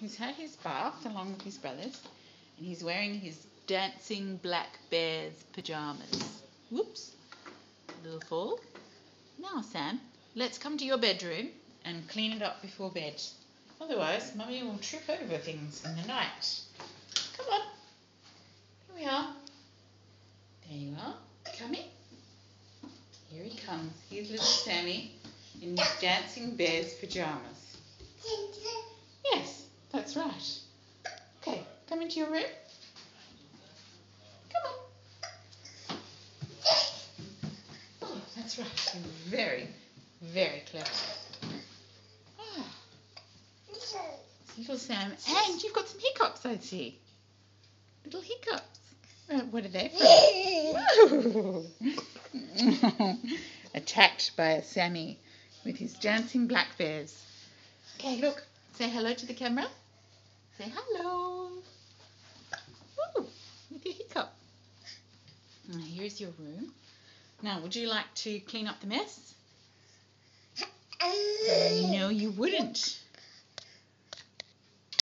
who's had his bath along with his brothers, and he's wearing his dancing black bear's pajamas. Whoops, a little fall. Now, Sam, let's come to your bedroom and clean it up before bed. Otherwise, Mummy will trip over things in the night. Come on. Here we are. There you are. Come in. Here he comes. Here's little Sammy in his dancing bear's pajamas. Yes, that's right. Okay, come into your room. Come on. Oh, that's right. You're very, very clever. Oh. Little Sam. And you've got some hiccups, I see. Little hiccups. What are they from? Attacked by a Sammy with his dancing black bears. Okay, look. Say hello to the camera. Say hello. Ooh, with your hiccup. And here's your room. Now, would you like to clean up the mess? No, you wouldn't.